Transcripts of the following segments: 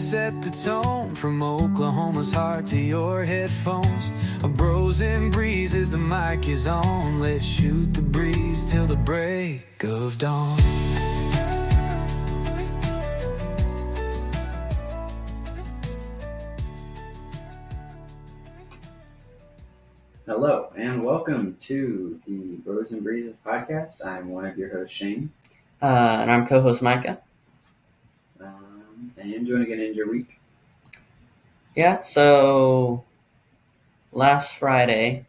set the tone from Oklahoma's heart to your headphones. A bros and breezes, the mic is on. Let's shoot the breeze till the break of dawn. Hello and welcome to the Bros and Breezes podcast. I'm one of your hosts, Shane. And I'm co-host Micah. And do you want to get into your week? Yeah, so last Friday,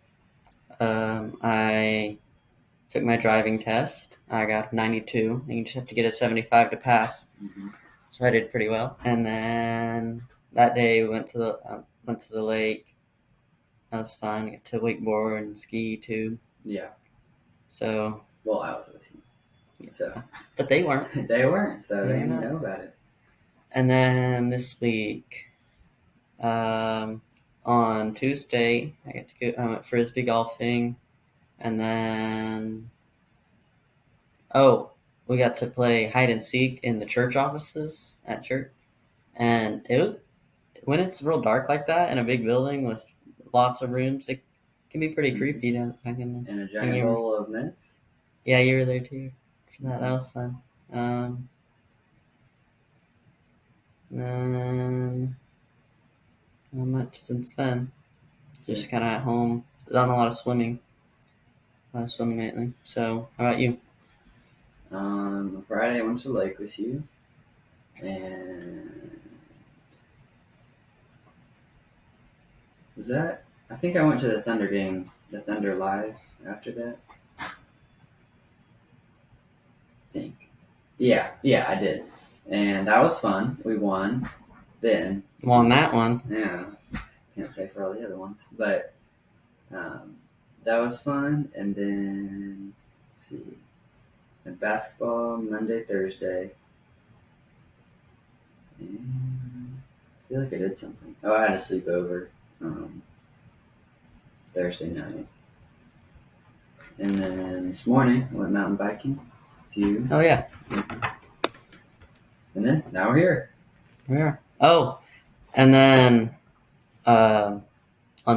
I took my driving test. I got 92, and you just have to get a 75 to pass. Mm-hmm. So I did pretty well. And then that day we went to the lake. That was fun. Got to wakeboard and ski too. Yeah. So. Well, I was with you. So. But they weren't. They weren't, so they didn't know about it. And then this week, on Tuesday, I get to go. I went frisbee golfing, and then we got to play hide and seek in the church offices at church. And it was, when it's real dark like that in a big building with lots of rooms, it can be pretty creepy. And a giant bowl of mints. Yeah, you were there too. That was fun. Then not much since then. Just kind of at home. Done a lot of swimming. Lately. So, how about you? On Friday, I went to the lake with you, and I think I went to the Thunder game, the Thunder Live after that. I think. Yeah, I did. And that was fun. We won then. Won that one. Yeah. Can't say for all the other ones. But that was fun. And then, let's see. And basketball Monday, Thursday. And I feel like I did something. Oh, I had a sleepover Thursday night. And then this morning, I went mountain biking with you. Oh, yeah. And then, now we're here. Yeah. Oh, and then on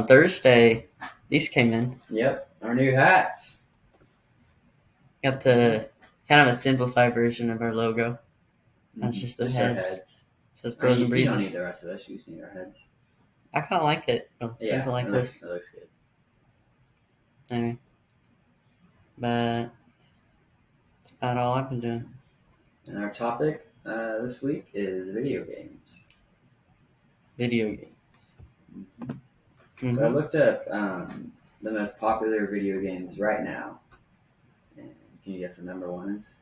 Thursday, these came in. Yep, our new hats. Got the kind of a simplified version of our logo. That's just the heads. Our heads. It says Bros and Breezes. You don't need the rest of us. You just need our heads. I kind of like it. Simple like this. It looks good. Anyway. But that's about all I've been doing. And our topic this week is video games. Video games. Mm-hmm. So I looked up the most popular video games right now. And can you guess what number one is?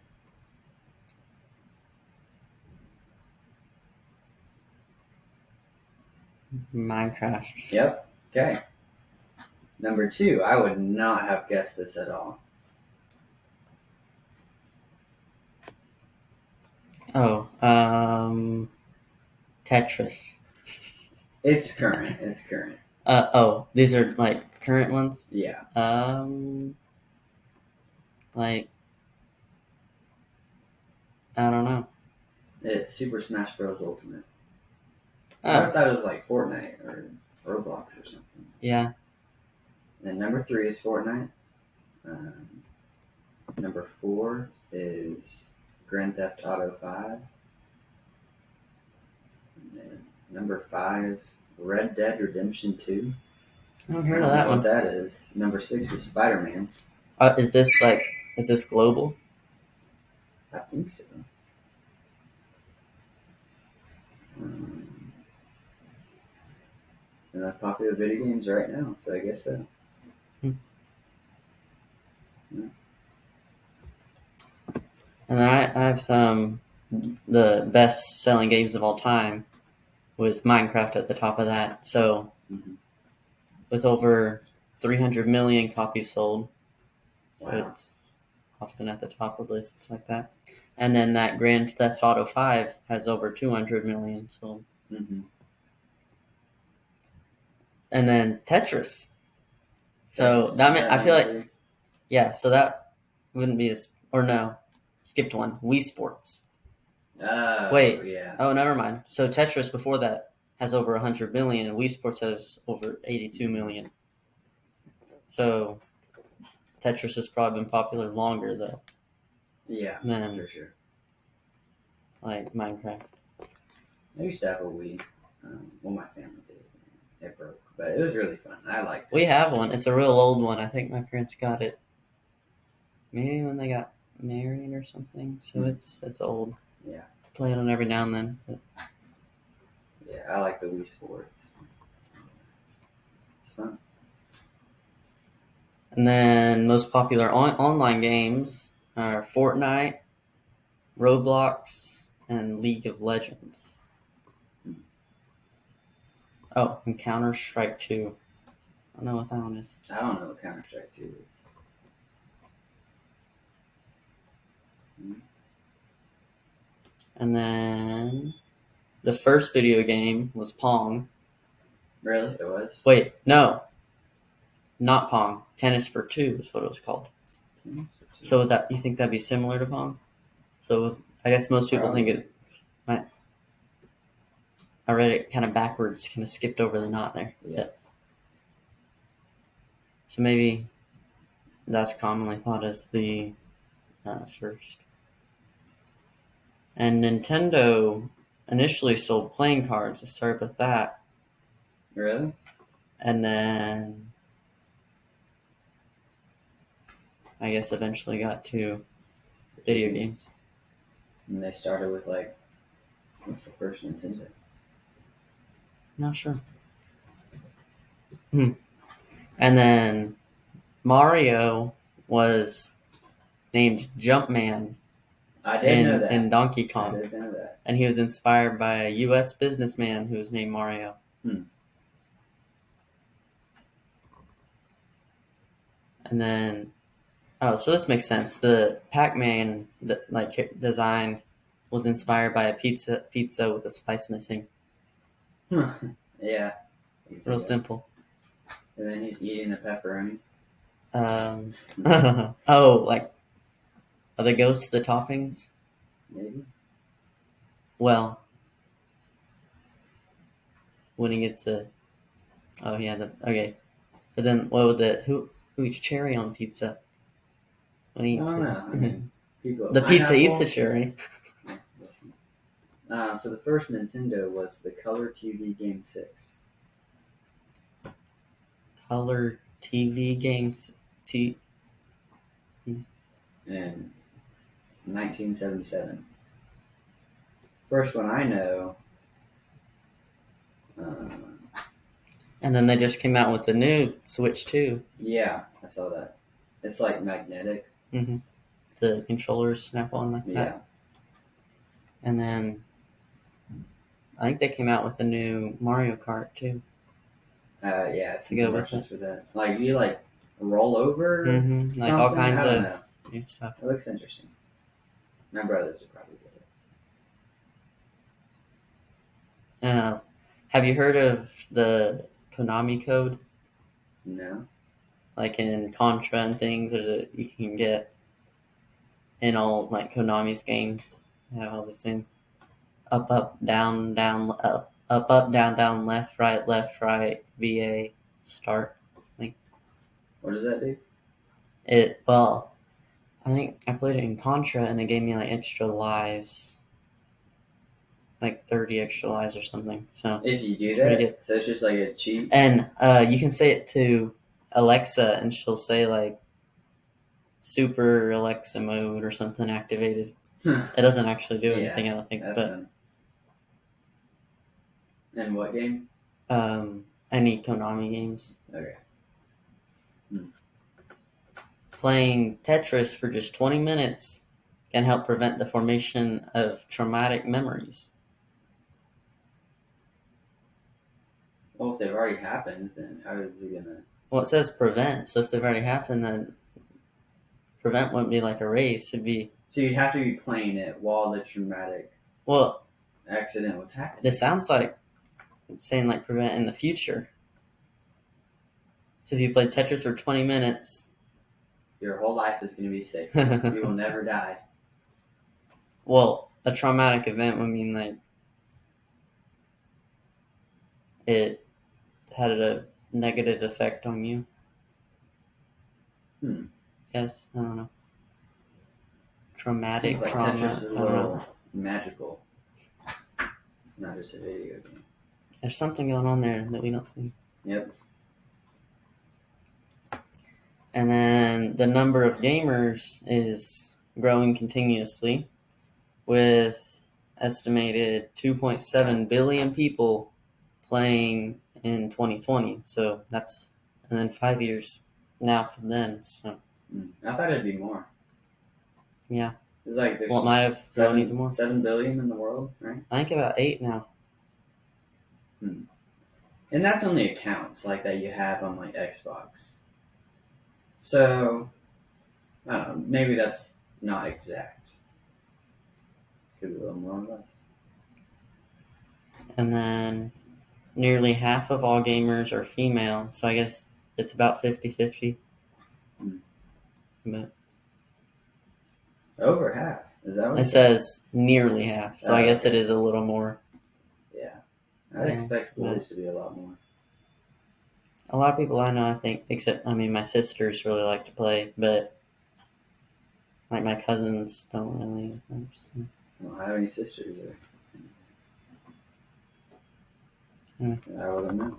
Minecraft. Yep. Okay. Number two, I would not have guessed this at all. Oh, Tetris. It's current. These are like current ones? Yeah. Like, I don't know. It's Super Smash Bros. Ultimate. Oh. I thought it was like Fortnite or Roblox or something. Yeah. And number three is Fortnite. Number four is Grand Theft Auto 5. And then number 5, Red Dead Redemption 2. I haven't heard of that one. What that is. Number 6 is Spider-Man. Is this global? I think so. And that's popular video games right now, so I guess so. Yeah. And I have the best selling games of all time with Minecraft at the top of that. So with over 300 million copies sold. So it's often at the top of lists like that. And then that Grand Theft Auto 5 has over 200 million sold. Mm-hmm. And then Tetris. So that meant, I feel like, yeah, so that wouldn't be skipped one. Wii Sports. Wait. Yeah. Oh, never mind. So Tetris before that has over 100 million, and Wii Sports has over 82 million. So Tetris has probably been popular longer though Yeah, than for sure. like Minecraft. I used to have a Wii. Well, my family did. It broke, but it was really fun. I liked it. We have one. It's a real old one. I think my parents got it maybe when they got married or something. So it's old. Yeah. Play it on every now and then. But Yeah, I like the Wii Sports. It's fun. and then most popular online games are Fortnite, Roblox, and League of Legends. Oh, and Counter Strike 2. I don't know what that one is. I don't know what Counter Strike 2 is. And then the first video game was Pong. Really? It was? Wait, no. Not Pong. Tennis for Two is what it was called. So that you think that'd be similar to Pong? So it was. I guess most people think it's. I read it kind of backwards, kind of skipped over the knot there. Yeah. So maybe that's commonly thought as the first. And Nintendo initially sold playing cards. It started with that. Really? And then I guess eventually got to video games. And they started with like, what's the first Nintendo? Not sure. And then Mario was named Jumpman I didn't know that. in Donkey I Kong. didn't know that. And he was inspired by a U.S. businessman who was named Mario. And then, so this makes sense. The Pac-Man design was inspired by a pizza with a slice missing. Yeah. Real simple. And then he's eating the pepperoni. Like, are the ghosts the toppings? Maybe. Well, when he gets okay. But then, who eats cherry on pizza? When he eats I don't know. I mean, people, the pizza eats pineapple. the cherry. So the first Nintendo was the Color TV Game 6. Color TV games. In 1977. First one I know. And then they just came out with the new Switch 2. Yeah, I saw that. It's like magnetic. Mm-hmm. The controllers snap on like that. Yeah. And then I think they came out with a new Mario Kart too. Yeah, it's To go with commercials for that. Like, you like roll over? Mm-hmm. Like all something? kinds I don't of know. new stuff. It looks interesting. My brothers would probably get it. Have you heard of the Konami code? No. Like in Contra and things, you can get in all like Konami's games. They have all these things: up, down, up, down, left, right, VA, start. What does that do? I think I played it in Contra and it gave me like extra lives. Like 30 extra lives or something. So If you do it's pretty that, good. so it's just like a cheat. And you can say it to Alexa and she'll say like super Alexa mode or something activated. It doesn't actually do anything, I don't think. That's But fun. And what game? any Konami games. Okay. Playing Tetris for just 20 minutes can help prevent the formation of traumatic memories. Well, if they've already happened, then how is it gonna? Well, it says prevent, so if they've already happened, then prevent wouldn't be like erase. It'd be So you'd have to be playing it while the traumatic accident was happening. This sounds like it's saying like prevent in the future. So if you play Tetris for 20 minutes, Your whole life is gonna be safe. You will never die. well, a traumatic event would mean like it had a negative effect on you. Yes, I don't know. Traumatic Seems like trauma. Tetris is a I don't know. little magical. It's not just a video game. There's something going on there that we don't see. Yep. And then the number of gamers is growing continuously, with estimated 2.7 billion people playing in 2020. So that's, and then 5 years now for them. So I thought it'd be more. yeah. It's like there's Well, it might have grown even more. 7 billion in the world, right? I think about 8 now. And that's only accounts like that you have on like Xbox. So I don't know, maybe that's not exact. Could be a little more or less. And then nearly half of all gamers are female, so I guess it's about 50-50. But Over half. Is that what it says nearly half, so I guess it is a little more. Yeah. I'd expect boys to be a lot more. A lot of people I know, I think, except, I mean, my sisters really like to play, but like my cousins don't really as much. So. I don't have any sisters. I wouldn't know.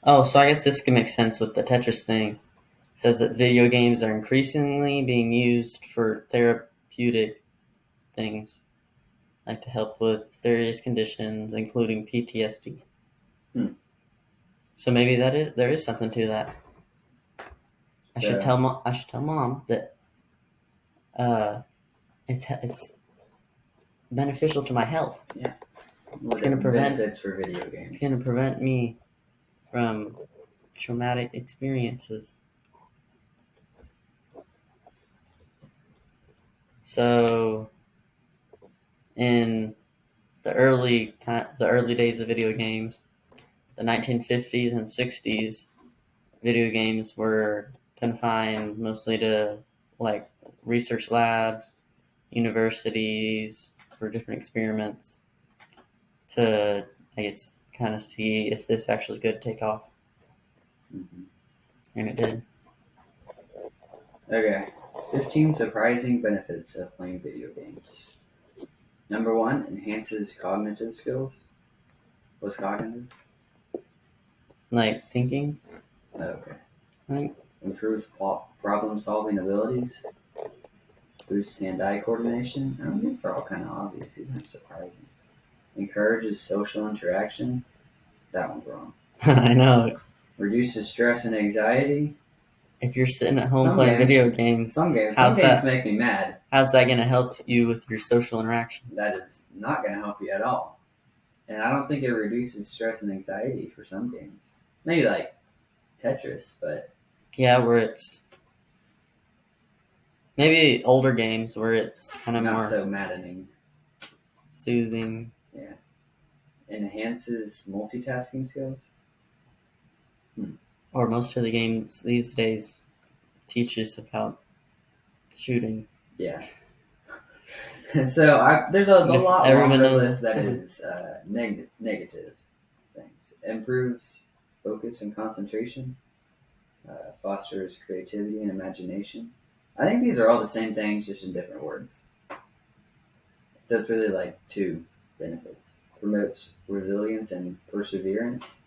Oh, so I guess this can make sense with the Tetris thing. It says that video games are increasingly being used for therapeutic things, like to help with various conditions, including PTSD. So maybe there is something to that. I should tell mom that it's beneficial to my health. Yeah. It's going to prevent benefits for video games. It's going to prevent me from traumatic experiences. So, in the early days of video games, the 1950s and 60s, video games were confined mostly to like research labs, universities for different experiments to, I guess, kind of see if this actually could take off. And it did. Okay. 15 surprising benefits of playing video games. Number 1, enhances cognitive skills. What's cognitive? Like thinking. Okay. I think. Improves problem-solving abilities. Boosts hand-eye coordination. I mean, these are all kind of obvious. These aren't surprising. Encourages social interaction. That one's wrong. I know. Reduces stress and anxiety. If you're sitting at home playing video games, some games make me mad. How's that going to help you with your social interaction? That is not going to help you at all. And I don't think it reduces stress and anxiety for some games. Maybe like Tetris, but... Yeah, where it's... Maybe older games where it's kind of more... Not so maddening. Soothing. Yeah. Enhances multitasking skills. Or most of the games these days teach us about shooting. Yeah. So there's a lot longer list that is negative things. Improves focus and concentration. Fosters creativity and imagination. I think these are all the same things, just in different words. So it's really like 2 benefits. Promotes resilience and perseverance.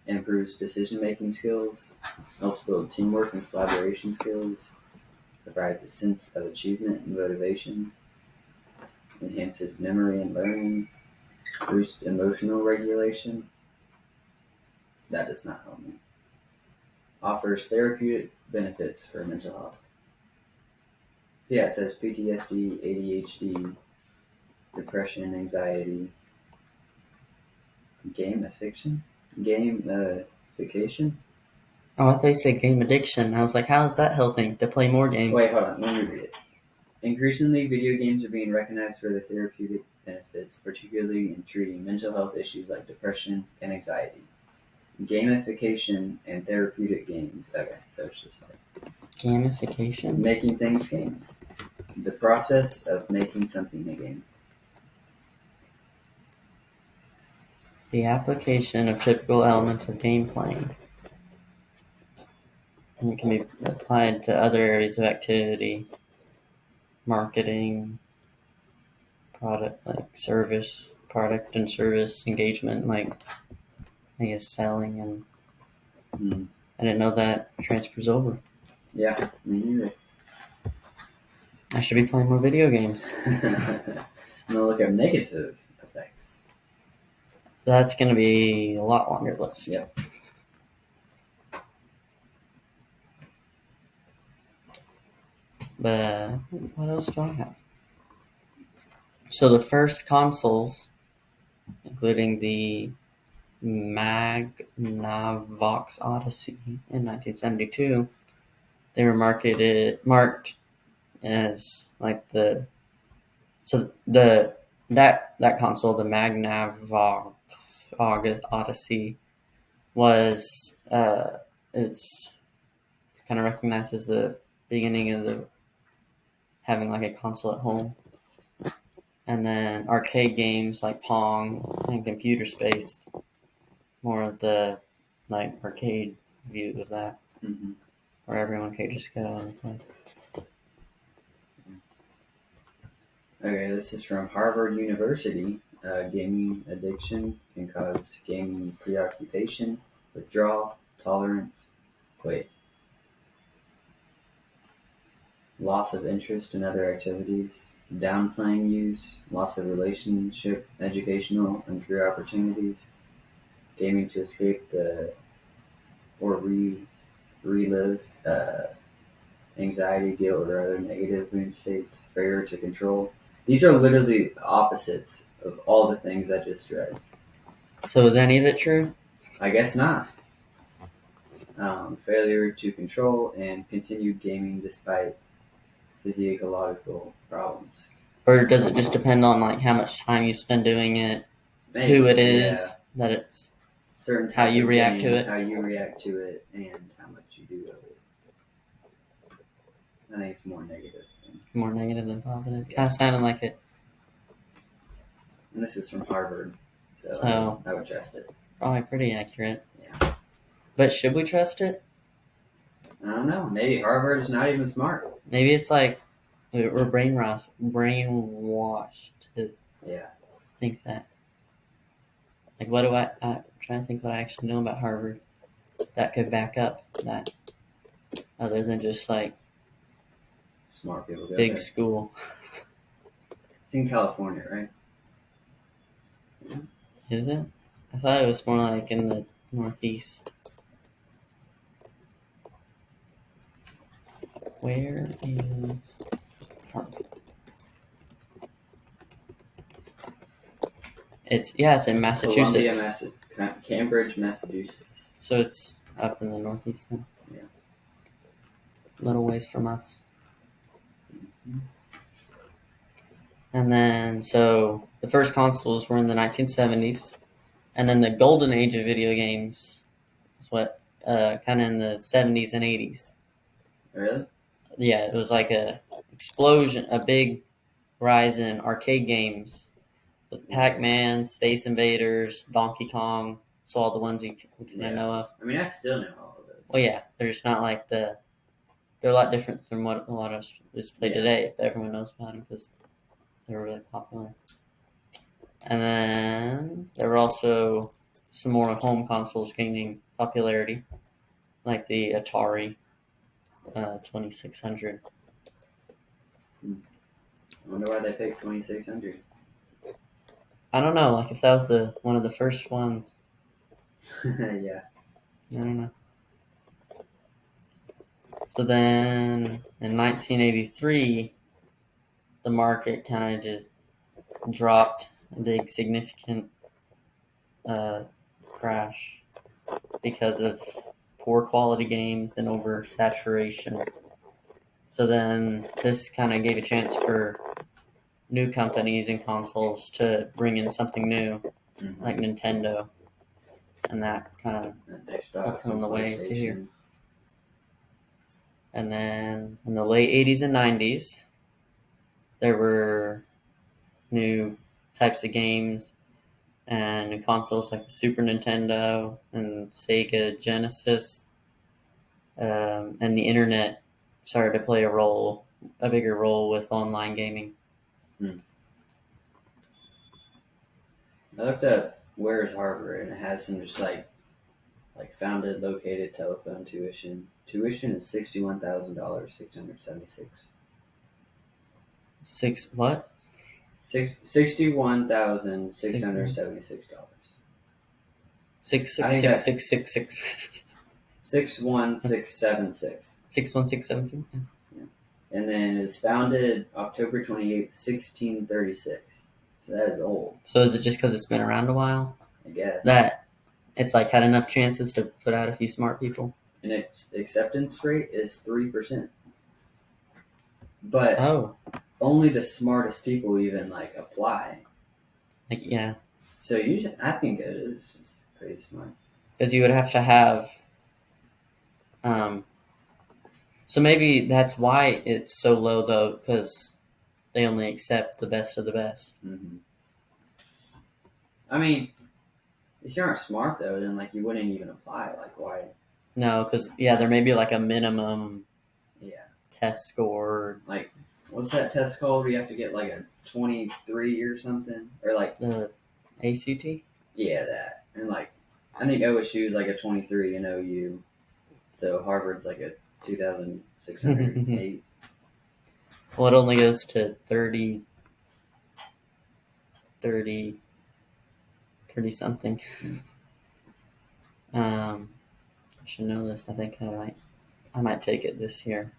Improves decision-making skills. Helps build teamwork and collaboration skills. Provides a sense of achievement and motivation. Enhances memory and learning. Boosts emotional regulation. That does not help me. Offers therapeutic benefits for mental health. So yeah, it says PTSD, ADHD, depression, anxiety, gamification. Oh, I thought you said game addiction. I was like, how is that helping to play more games? Wait, hold on. Let me read it. Increasingly, video games are being recognized for their therapeutic benefits, particularly in treating mental health issues like depression and anxiety. Gamification and therapeutic games. Okay, so it's just like... Gamification? Making things games. The process of making something a game. The application of typical elements of game playing. And it can be applied to other areas of activity, marketing, product and service engagement, like I guess selling, and I didn't know that transfers over. Yeah, me neither. I should be playing more video games. I'm gonna look at negative effects. That's going to be a lot longer list. Yep. But what else do I have? So the first consoles, including the Magnavox Odyssey in 1972, they were marked as like that console, the Magnavox Odyssey, was it's kind of recognized as the beginning of the having like a console at home. And then arcade games like Pong and Computer Space, more of the like arcade view of that, where everyone could just go and play. Okay, this is from Harvard University. Gaming addiction can cause gaming preoccupation, withdrawal, tolerance, loss of interest in other activities, downplaying use, loss of relationship, educational and career opportunities, gaming to escape or relive anxiety, guilt, or other negative mood states, failure to control. These are literally opposites of all the things I just read. So is any of it true? I guess not. Failure to control and continued gaming despite physiological problems. Or does it just depend on like how much time you spend doing it, Maybe, who it is, that it's certain how you react to it? how you react to it, and how much you do of it. I think it's more negative. More negative than positive? Kind of sounded like it. And this is from Harvard, so I would trust it. Probably pretty accurate. Yeah. But should we trust it? I don't know. Maybe Harvard is not even smart. Maybe it's like we're brainwashed to think that. Like, what do I'm trying to think what I actually know about Harvard that could back up that, other than just like smart people go big there. School. It's in California, right? Yeah. Is it? I thought it was more like in the Northeast. Where is Harvard? It's in Massachusetts. Cambridge, Massachusetts. So it's up in the Northeast then. Yeah. A little ways from us. And then, so the first consoles were in the 1970s, and then the golden age of video games was what, kind of in the 70s and 80s. Really? Yeah, it was like a explosion, a big rise in arcade games with Pac-Man, Space Invaders, Donkey Kong, so all the ones you can know of. I mean, I still know all of those. Well, yeah, they're just not like they're a lot different from what a lot of us just play today, but everyone knows about them because they were really popular. And then there were also some more home consoles gaining popularity, like the Atari 2600. I wonder why they picked 2600. I don't know, like if that was one of the first ones. Yeah. I don't know. So then in 1983, the market kind of just dropped a big significant crash because of poor quality games and oversaturation. So then this kind of gave a chance for new companies and consoles to bring in something new, like Nintendo, and that kind of helped on the way to here. And then in the late 80s and 90s, there were new types of games and new consoles like the Super Nintendo and Sega Genesis. And the internet started to play a bigger role with online gaming. I looked up where's Harvard, and it has some just like founded, located, telephone, tuition. Tuition is $61,000, 676. Six what? $61,676. Six I six think six six six six 61676. 61676. And then it's founded October 28th, 1636. So that is old, So is it just because it's been around a while I guess. that it's like had enough chances to put out a few smart people? And its acceptance rate is 3%. But Oh, only the smartest people even like apply. like yeah, So usually, I think it is just pretty smart. because you would have to have. So maybe that's why it's so low though, because they only accept the best of the best. Mm-hmm. I mean, if you aren't smart though, then like you wouldn't even apply. Like why? No, because there may be like a minimum Yeah. test score. Like, what's that test called? Where you have to get like a 23 or something, or like The ACT. yeah, that. And like, I think OSU is like a 23 and OU, so Harvard's like a 2,608. Well, it only goes to 30 something. I should know this. I think I might take it this year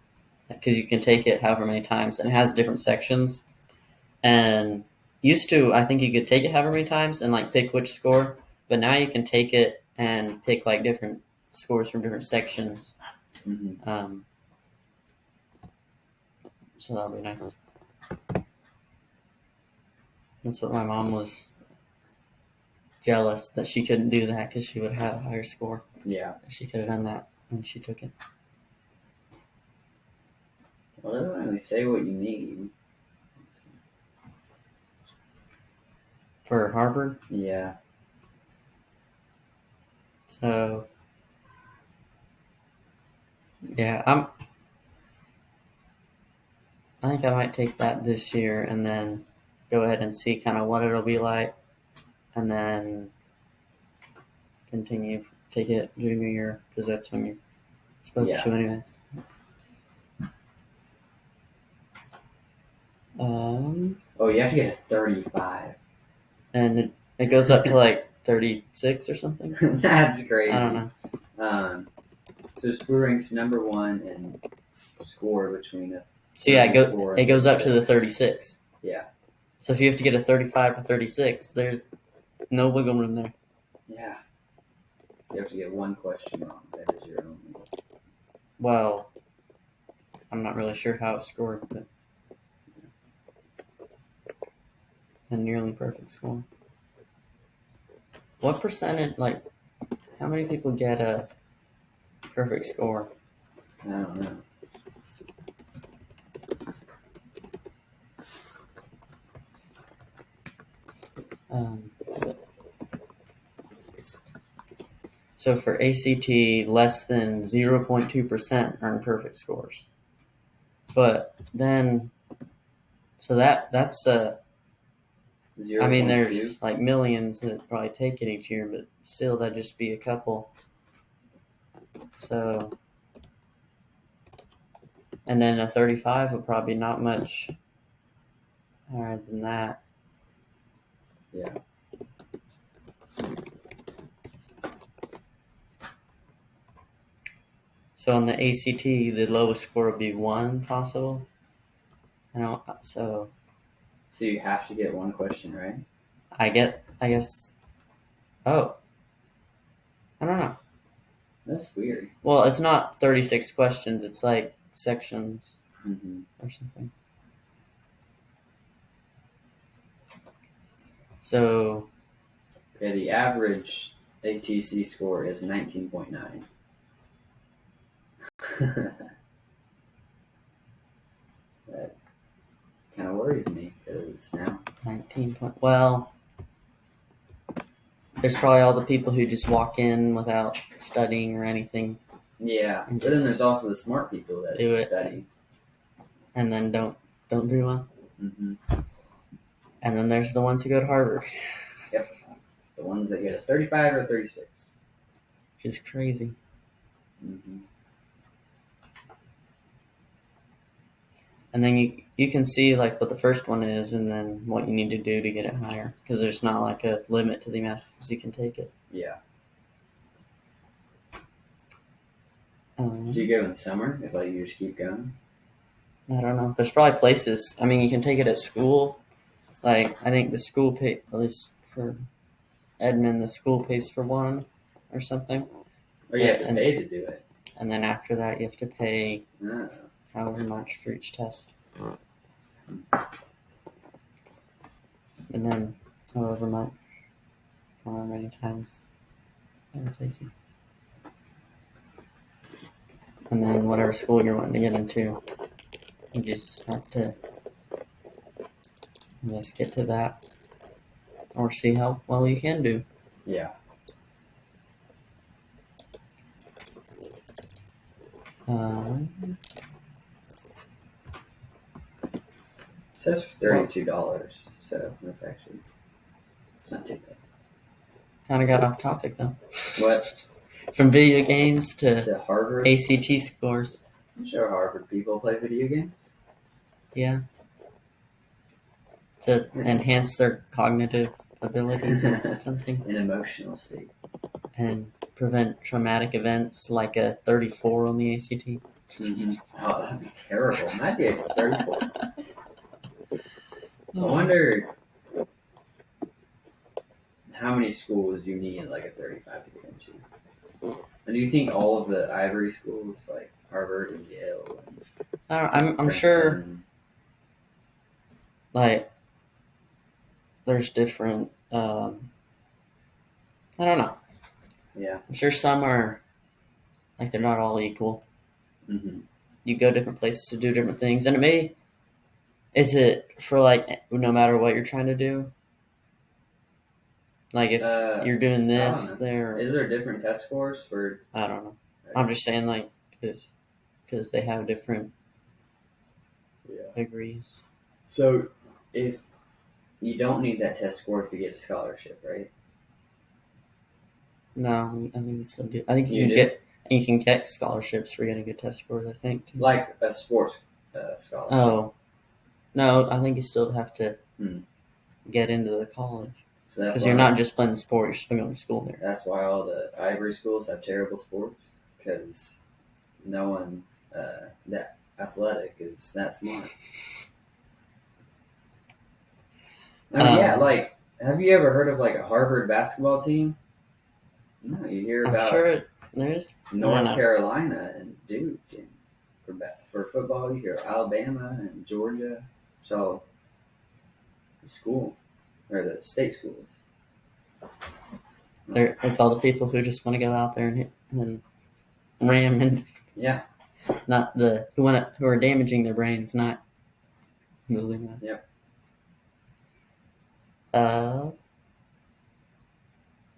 because you can take it however many times, and it has different sections. And used to, I think you could take it however many times and like pick which score, but now you can take it and pick like different scores from different sections. Mm-hmm. So that'll be nice. That's what my mom was jealous that she couldn't do that because she would have a higher score. Yeah. She could have done that when she took it. Well, it doesn't really say what you need. For Harvard. Yeah. So yeah, I think I might take that this year and then go ahead and see kind of what it'll be like, and then take it junior year because that's when you're supposed to anyways. Oh, you have to get a 35. And it goes up to like 36 or something. That's crazy. I don't know. So school ranks number 1 in score between a. So yeah, it goes up to the 36. Yeah. So if you have to get a 35 or 36, there's no wiggle room there. Yeah. You have to get one question wrong. That is your only. Well, I'm not really sure how it's scored, but a nearly perfect score. What percentage, like, how many people get a perfect score? I don't know. So for ACT, less than 0.2% earn perfect scores. But then, so that's 0. I mean, there's like millions that probably take it each year, but still, that'd just be a couple. So, and then a 35 would probably not much higher than that. Yeah. So on the ACT, the lowest score would be 1 possible. So you have to get one question right. I guess. Oh, I don't know. That's weird. Well, it's not 36 questions. It's like sections or something. So. Okay, the average ATC score is 19.9. worries me because now 19 point. Well, there's probably all the people who just walk in without studying or anything. Yeah, And but then just there's also the smart people that do it. study. And then don't do well. Hmm. And then there's the ones who go to Harvard. The ones that get a 35 or 36. Which is crazy. Hmm. And then you can see like what the first one is, and then what you need to do to get it higher, because there's not like a limit to the amount of times you can take it. Yeah. Do you go in summer if like you just keep going? I don't know. There's probably places. I mean, you can take it at school. Like I think the school pay, at least for Edmond, the school pays for one or something. Or you have to And- pay to do it? And then after that, you have to pay No. however much for each test. And then however much, however many times it'll take you. And then whatever school you're wanting to get into, you just have to, I guess, get to that or see how well you can do. Yeah. It says $32, so that's actually it's not too bad. Kind of got off topic though. What? From video games to To Harvard? ACT scores. I'm sure Harvard people play video games. Yeah. To enhance their cognitive abilities or something. An emotional state. And prevent traumatic events like a 34 on the ACT. Mm-hmm. Oh, that'd be terrible. Imagine a 34. I wonder how many schools you need like a 35 to get into. And do you think all of the Ivory schools, like Harvard and Yale, and I'm sure Princeton, like there's different I don't know. Yeah. I'm sure some are like they're not all equal. Mm-hmm. You go different places to do different things, and is it for like no matter what you're trying to do? Like if you're doing I don't this, know. there Is there different test scores for? I don't know. I'm just saying like because they have different Yeah. degrees. So if you don't need that test score if you get a scholarship, right? No, I think you still do. I think You do? you can get scholarships for getting good test scores. I think too. Like a sports scholarship. Oh, no, I think you still have to Hmm. get into the college So that's because why, you're not just playing the sport; you're still going to school there. That's why all the Ivory schools have terrible sports because no one that athletic is that smart. I mean, yeah, like, have you ever heard of like a Harvard basketball team? No, you hear I'm about sure there's. North know. Carolina and Duke, and for football you hear Alabama and Georgia. So the school or the state schools. It's all the people who just want to go out there and hit and ram, and Yeah. not the who are damaging their brains, not moving them. Yep.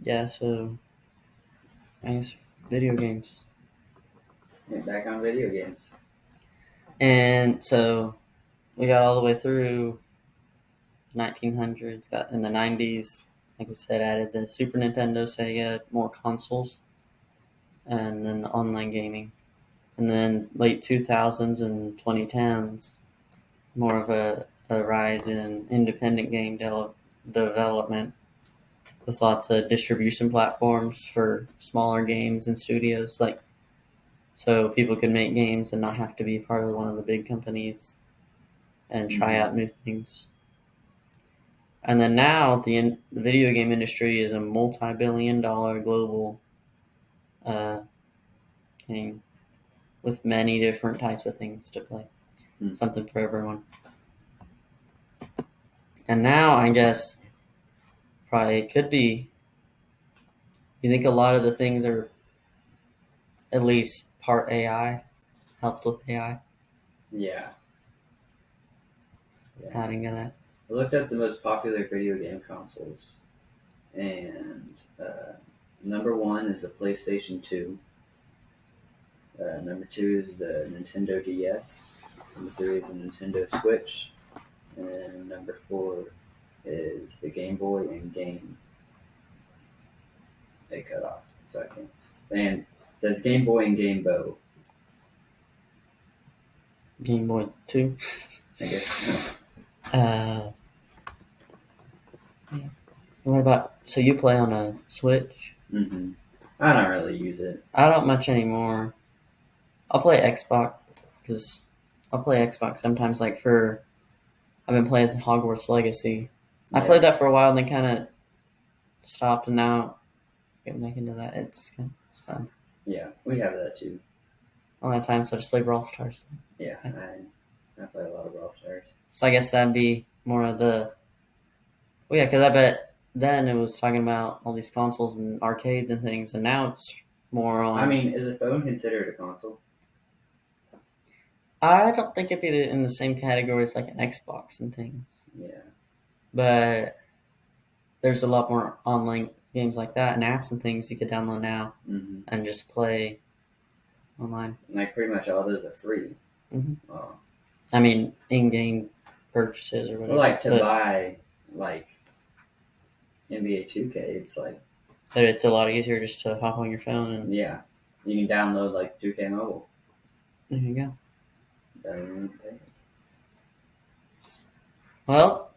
Yeah. So, I guess video games, Get back on video games. and so we got all the way through 1900s. Got in the 90s, like we said, added the Super Nintendo, Sega, more consoles, and then the online gaming. And then late 2000s and 2010s, more of a rise in independent game development with lots of distribution platforms for smaller games and studios. Like, so people could make games and not have to be part of one of the big companies and try out new things. And then now the video game industry is a multi-billion-dollar global thing with many different types of things to play. Something for everyone. And now I guess probably it could be. You think a lot of the things are at least part AI, helped with AI? Yeah. Yeah. I didn't get that. I looked up the most popular video game consoles, and number 1 is the PlayStation 2. Number 2 is the Nintendo DS. Number 3 is the Nintendo Switch. And number 4 is the Game Boy and Game. They cut off, so I can't. And it says Game Boy and Game Boy. Game Boy 2. I guess. Yeah. What about, so you play on a Switch? Mm-hmm. I don't really use it. I don't much anymore. I'll play Xbox, because I'll play Xbox sometimes, like I've been playing Hogwarts Legacy. I Yeah. played that for a while and then kind of stopped, and now getting back into that. It's fun. Yeah, we have that too. A lot of times I just play Brawl Stars. Yeah, I play a lot of Brawl Stars. So I guess that'd be more of the... Well, yeah, because I bet then it was talking about all these consoles and arcades and things, and now it's more on... I mean, is a phone considered a console? I don't think it'd be in the same category as like an Xbox and things. Yeah. But there's a lot more online games like that and apps and things you could download now Mm-hmm. and just play online. Like pretty much all those are free. Mhm. Oh. I mean, in-game purchases or whatever. Well, like to but, buy like NBA 2K, it's like but it's a lot easier just to hop on your phone and yeah, you can download like 2K Mobile. there you go. Don't even pay it. Well,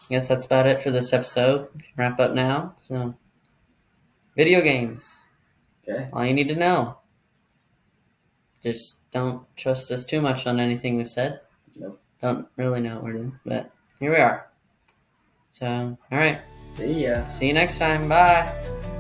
I guess that's about it for this episode. We can wrap up now. So, video games. Okay. All you need to know. Just don't trust us too much on anything we've said. Nope. Don't really know what we're doing, but here we are. So, all right. See ya. See you next time. Bye.